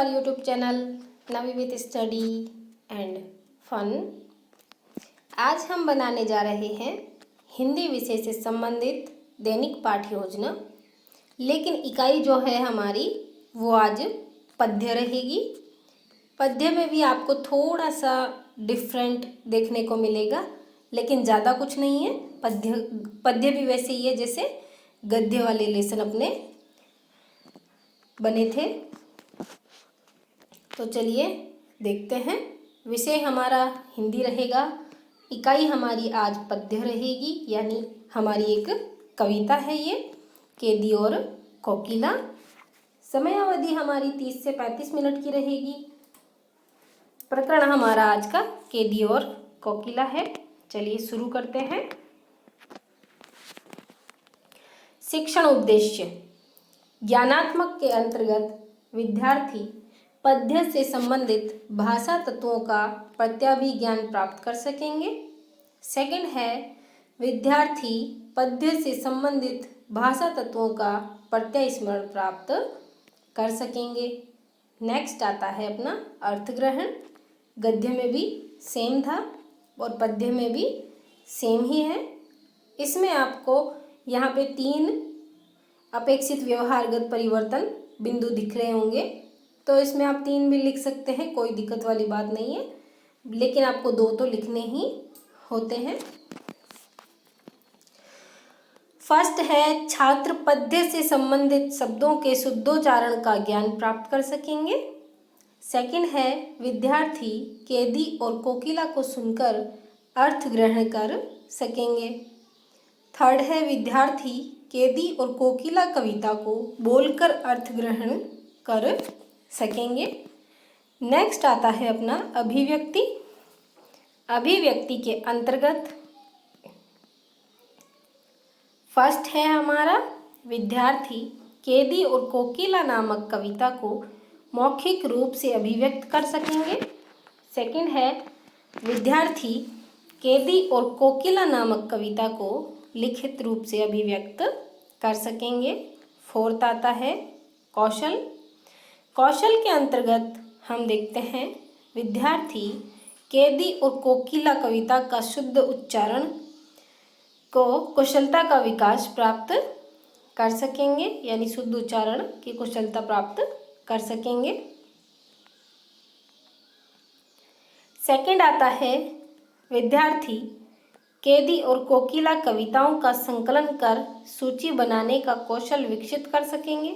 Our YouTube channel Navi with study and fun. आज हम बनाने जा रहे हैं हिंदी विषय से संबंधित दैनिक पाठ्य योजना, लेकिन इकाई जो है हमारी वो आज पद्य रहेगी। पद्य में भी आपको थोड़ा सा डिफरेंट देखने को मिलेगा, लेकिन ज़्यादा कुछ नहीं है। पद्य भी वैसे ही है जैसे गद्य वाले लेसन अपने बने थे। तो चलिए देखते हैं। विषय हमारा हिंदी रहेगा, इकाई हमारी आज पद्य रहेगी, यानी हमारी एक कविता है ये, कैदी और कोकिला। समय अवधि हमारी 30 से 35 मिनट की रहेगी। प्रकरण हमारा आज का कैदी और कोकिला है। चलिए शुरू करते हैं। शिक्षण उद्देश्य। ज्ञानात्मक के अंतर्गत विद्यार्थी पद्य से संबंधित भाषा तत्वों का प्रत्याभिज्ञान प्राप्त कर सकेंगे। सेकंड है, विद्यार्थी पद्य से संबंधित भाषा तत्वों का प्रत्यस्मरण प्राप्त कर सकेंगे। नेक्स्ट आता है अपना अर्थग्रहण। गद्य में भी सेम था और पद्य में भी सेम ही है। इसमें आपको यहाँ पे 3 अपेक्षित व्यवहारगत परिवर्तन बिंदु दिख रहे होंगे, तो इसमें आप 3 भी लिख सकते हैं, कोई दिक्कत वाली बात नहीं है, लेकिन आपको 2 तो लिखने ही होते हैं। फर्स्ट है, छात्र पद्य से संबंधित शब्दों के शुद्धोच्चारण का ज्ञान प्राप्त कर सकेंगे। सेकंड है, विद्यार्थी कैदी और कोकिला को सुनकर अर्थ ग्रहण कर सकेंगे। थर्ड है, विद्यार्थी कैदी और कोकिला कविता को बोलकर अर्थ ग्रहण कर सकेंगे। नेक्स्ट आता है अपना अभिव्यक्ति। अभिव्यक्ति के अंतर्गत फर्स्ट है हमारा, विद्यार्थी कैदी और कोकिला नामक कविता को मौखिक रूप से अभिव्यक्त कर सकेंगे। सेकंड है, विद्यार्थी कैदी और कोकिला नामक कविता को लिखित रूप से अभिव्यक्त कर सकेंगे। फोर्थ आता है कौशल। कौशल के अंतर्गत हम देखते हैं, विद्यार्थी कैदी और कोकिला कविता का शुद्ध उच्चारण को कुशलता का विकास प्राप्त कर सकेंगे, यानी शुद्ध उच्चारण की कुशलता प्राप्त कर सकेंगे। सेकंड आता है, विद्यार्थी कैदी और कोकिला कविताओं का संकलन कर सूची बनाने का कौशल विकसित कर सकेंगे।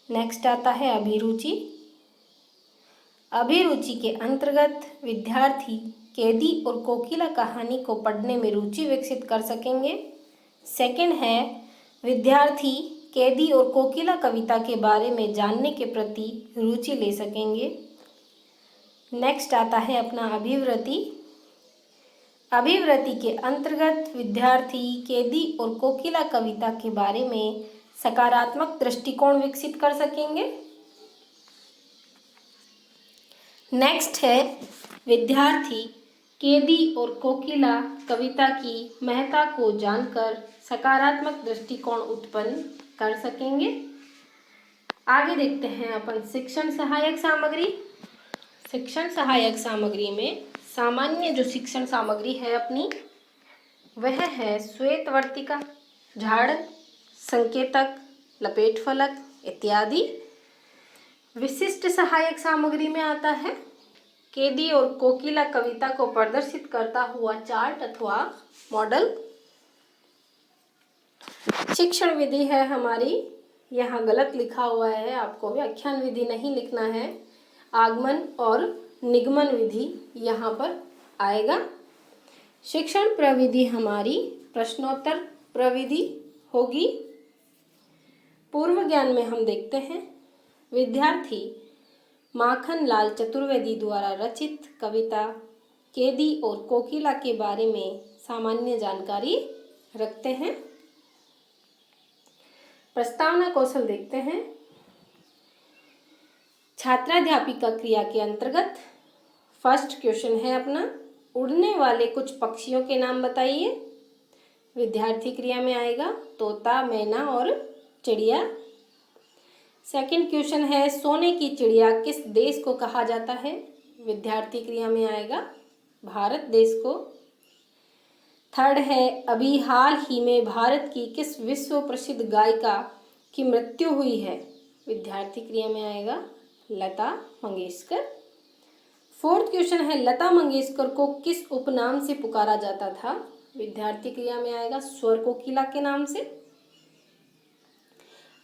नेक्स्ट आता है अभिरुचि। अभिरुचि के अंतर्गत विद्यार्थी कैदी और कोकिला कहानी को पढ़ने में रुचि विकसित कर सकेंगे। सेकंड है, विद्यार्थी कैदी और कोकिला कविता के बारे में जानने के प्रति रुचि ले सकेंगे। नेक्स्ट आता है अपना अभिवृत्ति। अभिवृत्ति के अंतर्गत विद्यार्थी कैदी और कोकिला कविता के बारे में सकारात्मक दृष्टिकोण विकसित कर सकेंगे। नेक्स्ट है, विद्यार्थी कैदी और कोकिला कविता की महत्ता को जानकर सकारात्मक दृष्टिकोण उत्पन्न कर सकेंगे। आगे देखते हैं अपन शिक्षण सहायक सामग्री। शिक्षण सहायक सामग्री में सामान्य जो शिक्षण सामग्री है अपनी, वह है श्वेत वर्तिका, झाड़, संकेतक, लपेट फलक इत्यादि। विशिष्ट सहायक सामग्री में आता है कैदी और कोकिला कविता को प्रदर्शित करता हुआ चार्ट अथवा मॉडल। शिक्षण विधि है हमारी, यहाँ गलत लिखा हुआ है, आपको व्याख्यान विधि नहीं लिखना है, आगमन और निगमन विधि यहाँ पर आएगा। शिक्षण प्रविधि हमारी प्रश्नोत्तर प्रविधि होगी। पूर्व ज्ञान में हम देखते हैं, विद्यार्थी माखन लाल चतुर्वेदी द्वारा रचित कविता कैदी और कोकिला के बारे में सामान्य जानकारी रखते हैं। प्रस्तावना कौशल देखते हैं। छात्राध्यापिका क्रिया के अंतर्गत फर्स्ट क्वेश्चन है अपना, उड़ने वाले कुछ पक्षियों के नाम बताइए। विद्यार्थी क्रिया में आएगा तोता, मैना और चिड़िया। सेकंड क्वेश्चन है सोने की चिड़िया किस देश को कहा जाता है? विद्यार्थी क्रिया में आएगा भारत देश को। थर्ड है अभी हाल ही में भारत की किस विश्व प्रसिद्ध गायिका की मृत्यु हुई है? विद्यार्थी क्रिया में आएगा लता मंगेशकर। फोर्थ क्वेश्चन है लता मंगेशकर को किस उपनाम से पुकारा जाता था? विद्यार्थी क्रिया में आएगा स्वर कोकिला के नाम से।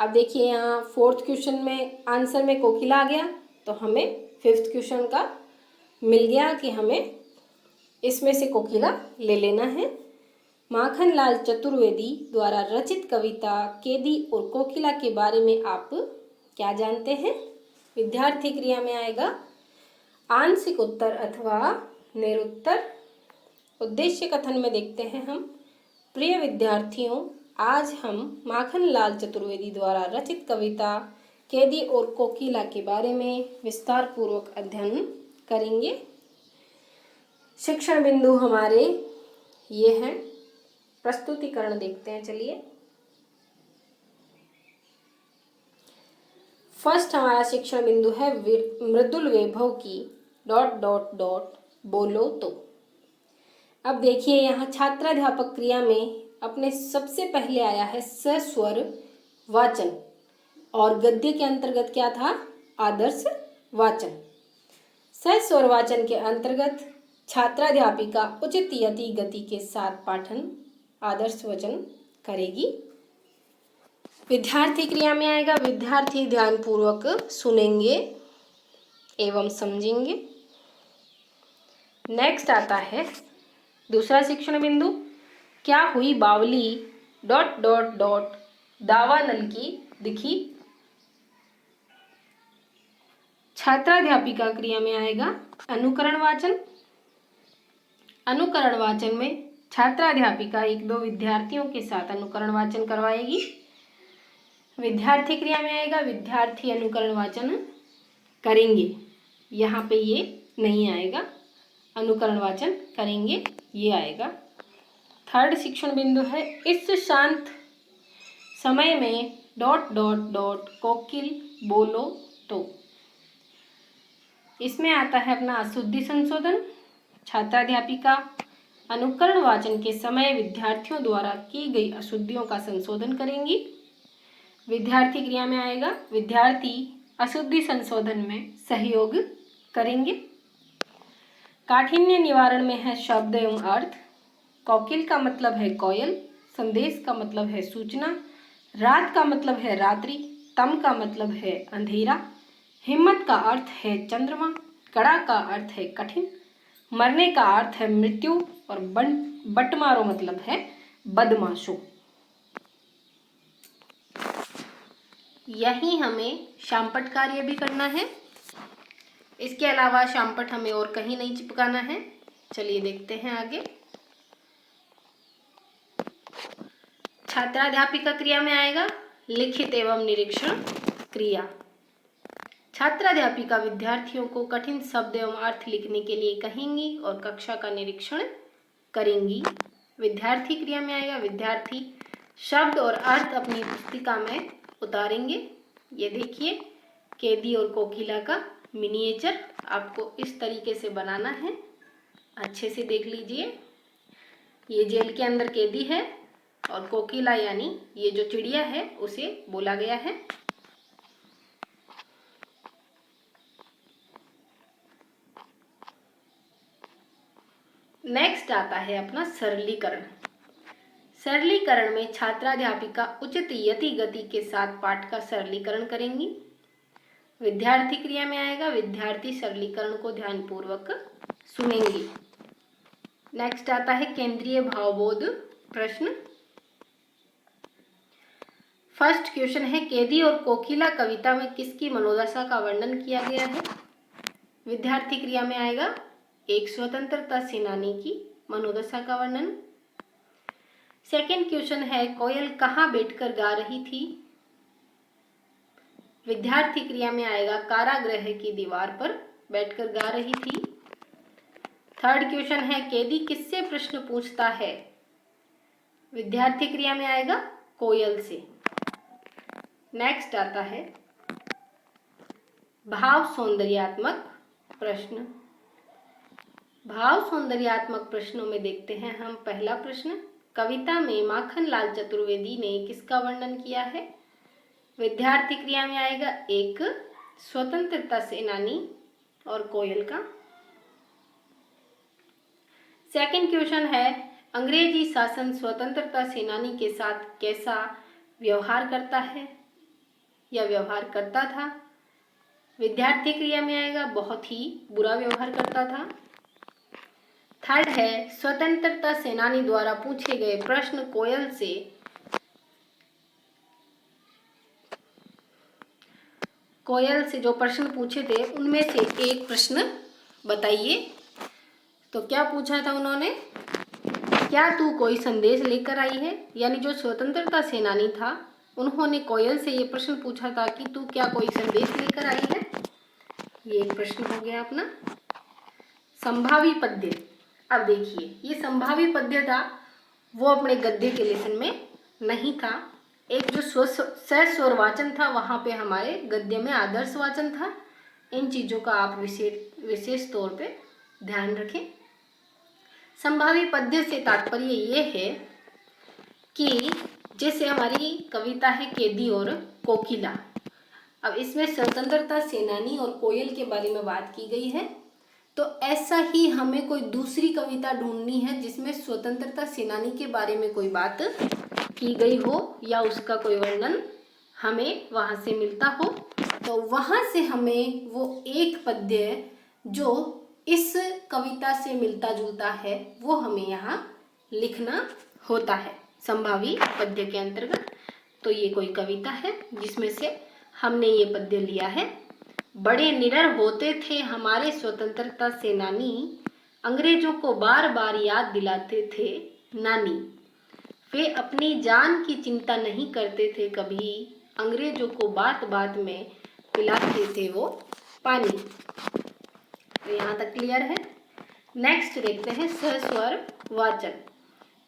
अब देखिए यहाँ फोर्थ क्वेश्चन में आंसर में कोकिला आ गया, तो हमें फिफ्थ क्वेश्चन का मिल गया कि हमें इसमें से कोकिला ले लेना है। माखनलाल चतुर्वेदी द्वारा रचित कविता केदी और कोकिला के बारे में आप क्या जानते हैं? विद्यार्थी क्रिया में आएगा आंशिक उत्तर अथवा निरुत्तर। उद्देश्य कथन में देखते हैं हम, प्रिय विद्यार्थियों, आज हम माखनलाल चतुर्वेदी द्वारा रचित कविता केदी और कोकिला के बारे में विस्तार पूर्वक अध्ययन करेंगे। शिक्षण बिंदु हमारे ये हैं। प्रस्तुतिकरण देखते हैं, चलिए। फर्स्ट हमारा शिक्षण बिंदु है मृदुल वैभव की ... बोलो तो। अब देखिए यहाँ छात्राध्यापक क्रिया में अपने सबसे पहले आया है सस्वर वाचन, और गद्य के अंतर्गत क्या था? आदर्श वाचन। सस्वर वाचन के अंतर्गत छात्राध्यापिका उचित यति गति के साथ पाठन आदर्श वचन करेगी। विद्यार्थी क्रिया में आएगा विद्यार्थी ध्यानपूर्वक सुनेंगे एवं समझेंगे। नेक्स्ट आता है दूसरा शिक्षण बिंदु, क्या हुई बावली ... दावा नल की दिखी। छात्राध्यापिका क्रिया में आएगा अनुकरण वाचन। अनुकरण वाचन में छात्राध्यापिका एक दो विद्यार्थियों के साथ अनुकरण वाचन करवाएगी। विद्यार्थी क्रिया में आएगा विद्यार्थी अनुकरण वाचन करेंगे, यहाँ पे ये नहीं आएगा, अनुकरण वाचन करेंगे ये आएगा। थर्ड शिक्षण बिंदु है इस शांत समय में ... कोकिल बोलो तो। इसमें आता है अपना अशुद्धि संशोधन। छात्राध्यापिका अनुकरण वाचन के समय विद्यार्थियों द्वारा की गई अशुद्धियों का संशोधन करेंगी। विद्यार्थी क्रिया में आएगा विद्यार्थी अशुद्धि संशोधन में सहयोग करेंगे। काठिन्य निवारण में है शब्द एवं अर्थ। कोकिल का मतलब है कोयल, संदेश का मतलब है सूचना, रात का मतलब है रात्रि, तम का मतलब है अंधेरा, हिम्मत का अर्थ है चंद्रमा, कड़ा का अर्थ है कठिन, मरने का अर्थ है मृत्यु, और बटमारो मतलब है बदमाशों। यही हमें शामपट कार्य भी करना है। इसके अलावा शामपट हमें और कहीं नहीं चिपकाना है। चलिए देखते हैं आगे। छात्राध्यापिका क्रिया में आएगा लिखित एवं निरीक्षण क्रिया। छात्राध्यापिका विद्यार्थियों को कठिन शब्द एवं अर्थ लिखने के लिए कहेंगी और कक्षा का निरीक्षण करेंगी। विद्यार्थी क्रिया में आएगा विद्यार्थी शब्द और अर्थ अपनी पुस्तिका में उतारेंगे। ये देखिए केदी और कोकिला का मिनिएचर आपको इस तरीके से बनाना है, अच्छे से देख लीजिए। ये जेल के अंदर केदी है और कोकिला यानी ये जो चिड़िया है उसे बोला गया है। नेक्स्ट आता है अपना सरलीकरण। सरलीकरण में छात्राध्यापिका उचित यति गति के साथ पाठ का सरलीकरण करेंगी। विद्यार्थी क्रिया में आएगा विद्यार्थी सरलीकरण को ध्यानपूर्वक सुनेंगी। नेक्स्ट आता है केंद्रीय भावबोध प्रश्न। फर्स्ट क्वेश्चन है केदी और कोकिला कविता में किसकी मनोदशा का वर्णन किया गया है? विद्यार्थी क्रिया में आएगा एक स्वतंत्रता सेनानी की मनोदशा का वर्णन। सेकंड क्वेश्चन है कोयल कहाँ बैठकर गा रही थी? विद्यार्थी क्रिया में आएगा कारागृह की दीवार पर बैठकर गा रही थी। थर्ड क्वेश्चन है केदी किससे प्रश्न पूछता है? विद्यार्थी क्रिया में आएगा कोयल से। नेक्स्ट आता है भाव सौंदर्यात्मक प्रश्न। भाव सौंदर्यात्मक प्रश्नों में देखते हैं हम पहला प्रश्न, कविता में माखनलाल चतुर्वेदी ने किसका वर्णन किया है? विद्यार्थी क्रिया में आएगा एक स्वतंत्रता सेनानी और कोयल का। सेकंड क्वेश्चन है, अंग्रेजी शासन स्वतंत्रता सेनानी के साथ कैसा व्यवहार करता है या व्यवहार करता था? विद्यार्थी क्रिया में आएगा बहुत ही बुरा व्यवहार करता था। थर्ड है, स्वतंत्रता सेनानी द्वारा पूछे गए प्रश्न कोयल से जो प्रश्न पूछे थे उनमें से एक प्रश्न बताइए। तो क्या पूछा था उन्होंने? क्या तू कोई संदेश लेकर आई है? यानी जो स्वतंत्रता सेनानी था उन्होंने कोयल से ये प्रश्न पूछा था कि तू क्या कोई संदेश लेकर आई है। ये एक प्रश्न हो गया अपना। संभावी पद्य, अब देखिए ये संभावी पद्य था वो अपने गद्य के लेसन में नहीं था। एक जो सस्वर वाचन था वहाँ पे हमारे गद्य में आदर्श वाचन था। इन चीज़ों का आप विशेष तौर पे ध्यान रखें। संभावी पद्य से तात्पर्य ये है कि जैसे हमारी कविता है केदी और कोकिला, अब इसमें स्वतंत्रता सेनानी और कोयल के बारे में बात की गई है, तो ऐसा ही हमें कोई दूसरी कविता ढूंढनी है जिसमें स्वतंत्रता सेनानी के बारे में कोई बात की गई हो या उसका कोई वर्णन हमें वहाँ से मिलता हो। तो वहाँ से हमें वो एक पद्य जो इस कविता से मिलता जुलता है वो हमें यहाँ लिखना होता है संभावी पद्य के अंतर्गत। तो ये कोई कविता है जिसमें से हमने ये पद्य लिया है। बड़े निडर होते थे हमारे स्वतंत्रता सेनानी, अंग्रेजों को बार बार याद दिलाते थे नानी। वे अपनी जान की चिंता नहीं करते थे कभी, अंग्रेजों को बात बात में पिलाते थे वो पानी। तो यहाँ तक क्लियर है। नेक्स्ट देखते हैं सस्वर वाचन।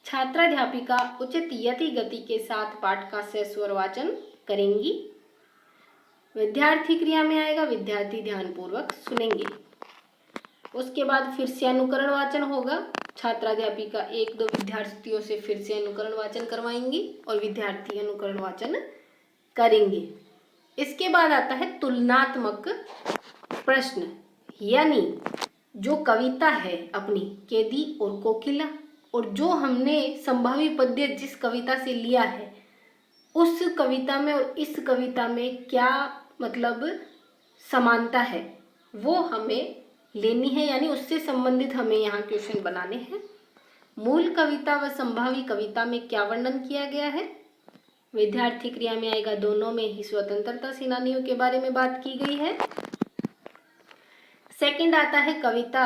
छात्राध्यापिका उचित यति गति के साथ पाठ का सस्वर वाचन करेंगी। विद्यार्थी क्रिया में आएगा विद्यार्थी ध्यानपूर्वक सुनेंगे। उसके बाद फिर से अनुकरण वाचन होगा। छात्राध्यापिका एक दो विद्यार्थियों से फिर से अनुकरण वाचन करवाएंगी और विद्यार्थी अनुकरण वाचन करेंगे। इसके बाद आता है तुलनात्मक प्रश्न, यानी जो कविता है अपनी केदी और कोकिला और जो हमने संभावी पद्य जिस कविता से लिया है उस कविता में और इस कविता में क्या मतलब समानता है वो हमें लेनी है, यानी उससे संबंधित हमें यहाँ क्वेश्चन बनाने हैं। मूल कविता व संभावी कविता में क्या वर्णन किया गया है? विद्यार्थी क्रिया में आएगा दोनों में ही स्वतंत्रता सेनानियों के बारे में बात की गई है। सेकंड आता है कविता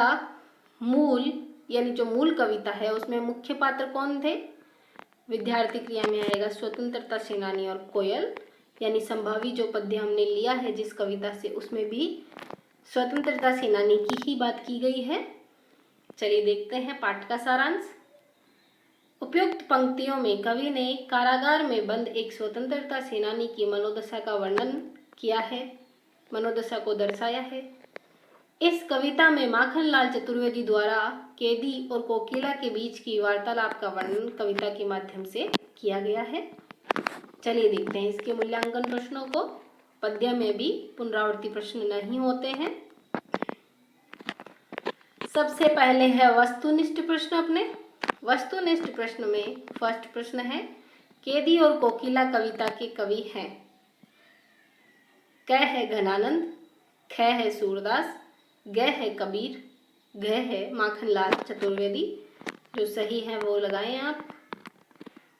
मूल, यानी जो मूल कविता है उसमें मुख्य पात्र कौन थे? विद्यार्थी क्रिया में आएगा स्वतंत्रता सेनानी और कोयल, यानी संभावी जो पद्य हमने लिया है जिस कविता से उसमें भी स्वतंत्रता सेनानी की ही बात की गई है। चलिए देखते हैं पाठ का सारांश। उपयुक्त पंक्तियों में कवि ने कारागार में बंद एक स्वतंत्रता सेनानी की मनोदशा का वर्णन किया है, मनोदशा को दर्शाया है। इस कविता में माखनलाल चतुर्वेदी द्वारा केदी और कोकिला के बीच की वार्तालाप का वर्णन कविता के माध्यम से किया गया है। चलिए देखते हैं इसके मूल्यांकन प्रश्नों को। पद्य में भी पुनरावृत्ति प्रश्न नहीं होते हैं। सबसे पहले है वस्तुनिष्ठ प्रश्न। अपने वस्तुनिष्ठ प्रश्न में फर्स्ट प्रश्न है, केदी और कोकिला कविता के कवि हैं। क है घनानंद, ख है सूरदास, ग है कबीर, घ है माखनलाल चतुर्वेदी। जो सही है वो लगाएं आप।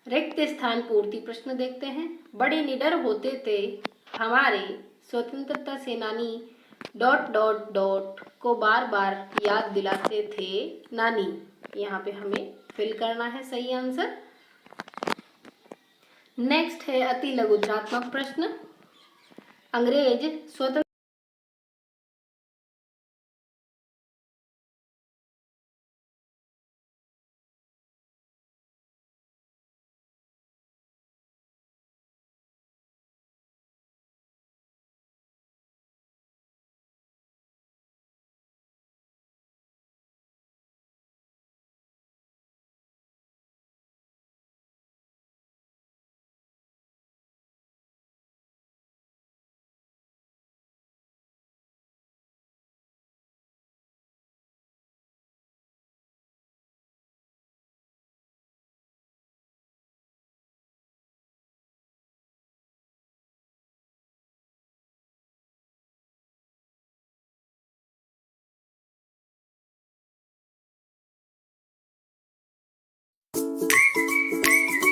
रिक्त स्थान पूर्ति प्रश्न देखते हैं। बड़े निडर होते थे हमारे स्वतंत्रता सेनानी ... को बार बार याद दिलाते थे नानी। यहाँ पे हमें फिल करना है सही आंसर। नेक्स्ट है अति लघुचात्मक प्रश्न। अंग्रेज स्वतंत्र